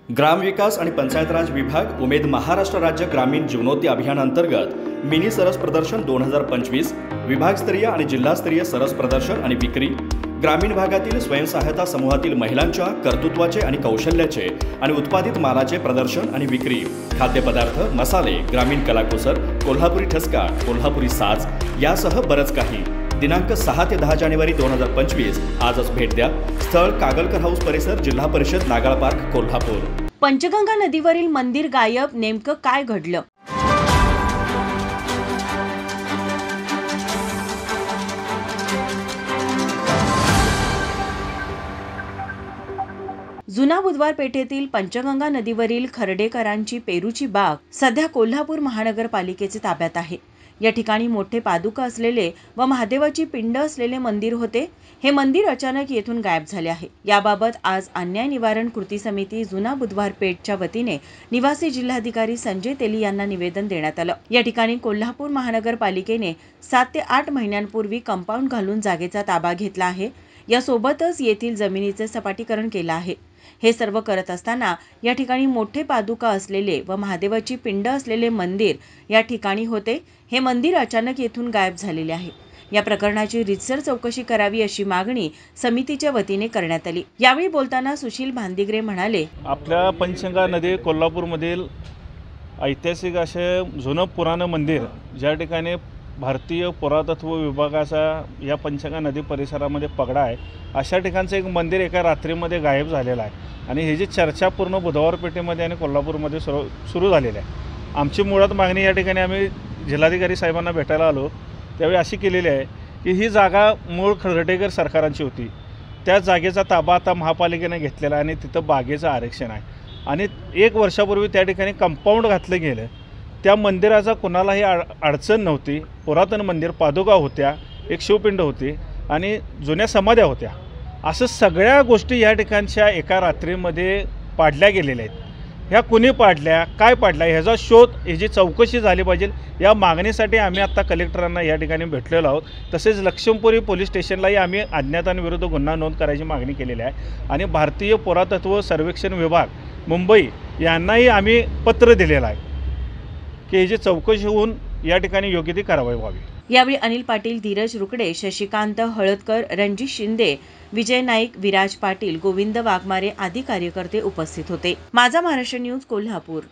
ग्रामविकास आणि पंचायत राज विभाग उमेद महाराष्ट्र राज्य ग्रामीण जीवनोन्नती अभियान अंतर्गत मिनी सरस प्रदर्शन 2025 विभागस्तरीय आणि जिल्हास्तरीय सरस प्रदर्शन आणि विक्री ग्रामीण भागातील स्वयंसहायता समूहातील महिलांच्या कर्तृत्वाचे आणि कौशल्याचे आणि उत्पादित मालाचे प्रदर्शन आणि विक्री खाद्यपदार्थ मसाले ग्रामीण कलाकुसर कोल्हापुरी ठसका कोल्हापुरी साज यासह बरंच काही दिनांक 6 ते 10 जानेवारी 2025 आजच भेट द्या। स्थळ कागलकर हाऊस परिसर जिल्हा परिषद नागाळ पार्क कोल्हापूर। पंचगंगा नदीवरील मंदिर गायब, नेमकं काय घडलं? जुना बुधवार पेठेतील पंचगंगा नदीवरील खर्डेकरांची पेरूची बाग सध्या कोल्हापूर महानगरपालिकेच्या ताब्यात आहे। या ठिकाणी मोठे पादुका असलेले व महादेवाची पिंड असलेले मंदिर होते। हे मंदिर अचानक येथून गायब झाले आहे। याबाबत आज अन्याय निवारण कृती समिती जुना बुधवार पेठच्या वतीने निवासी जिल्हाधिकारी संजय तेली यांना निवेदन देण्यात आलं। या ठिकाणी कोल्हापूर महानगरपालिकेने 7 ते 8 महिन्यांपूर्वी कंपाऊंड घालून जागेचा ताबा घेतला आहे। यासोबतच येथील जमिनीचे सपाटीकरण केले आहे। हे सर्व करत असताना या ठिकाणी मोठे पादुका असलेले व महादेवाची पिंड असलेले मंदिर या ठिकाणी होते। हे मंदिर अचानक येथून गायब झालेले आहे। या प्रकरणाची रीतसर चौकशी करावी अशी मागणी समितीच्या वतीने करण्यात आली। यावेळी बोलताना सुशील भांदिगरे म्हणाले, आपल्या पंचगंगा नदी कोल्हापूरमधील ऐतिहासिक असे जुनं पुराणं मंदिर ज्या ठिकाणी भारतीय पुरातत्व विभागाचा या पंचगंगा नदी परिसरामध्ये पगडा आहे, अशा ठिकाणचं एक मंदिर एका रात्रीमध्ये गायब झालेलं आहे आणि ही जी चर्चा पूर्ण बुधवार पेठेमध्ये आणि कोल्हापूरमध्ये सुरू झालेली आहे। आमची मुळात मागणी या ठिकाणी आम्ही जिल्हाधिकारी साहेबांना भेटायला आलो त्यावेळी अशी केलेली आहे की ही जागा मूळ खर्डेकर सरकारांची होती। त्या जागेचा ताबा आता महापालिकेने घेतलेला आहे आणि तिथं बागेचं आरक्षण आहे आणि 1 वर्षापूर्वी त्या ठिकाणी कंपाऊंड घातलं गेलं। त्या मंदिराचा कुणालाही अडचण नव्हती। पुरातन मंदिर, पादुका होत्या, एक शिवपिंड होती आणि जुन्या समाध्या होत्या। असं सगळ्या गोष्टी या ठिकाणच्या एका रात्रीमध्ये पाडल्या गेलेल्या आहेत। ह्या कुणी पाडल्या, काय पाडल्या, ह्याचा शोध, ह्याची चौकशी झाली पाहिजे। या मागणीसाठी आम्ही आत्ता कलेक्टरांना या ठिकाणी भेटलेलो आहोत। तसेच लक्ष्मीपुरी पोलीस स्टेशनलाही आम्ही अज्ञातांविरुद्ध गुन्हा नोंद करायची मागणी केलेली आहे आणि भारतीय पुरातत्व सर्वेक्षण विभाग मुंबई यांनाही आम्ही पत्र दिलेलं आहे की ह्याची चौकशी होऊन या ठिकाणी योग्य ती कारवाई व्हावी। यावेळी अनिल पाटील, धीरज रुकडे, शशिकांत हळदकर, रणजित शिंदे, विजय नाईक, विराज पाटील, गोविंद वाघमारे आदी कार्यकर्ते उपस्थित होते। माझा महाराष्ट्र न्यूज कोल्हापूर।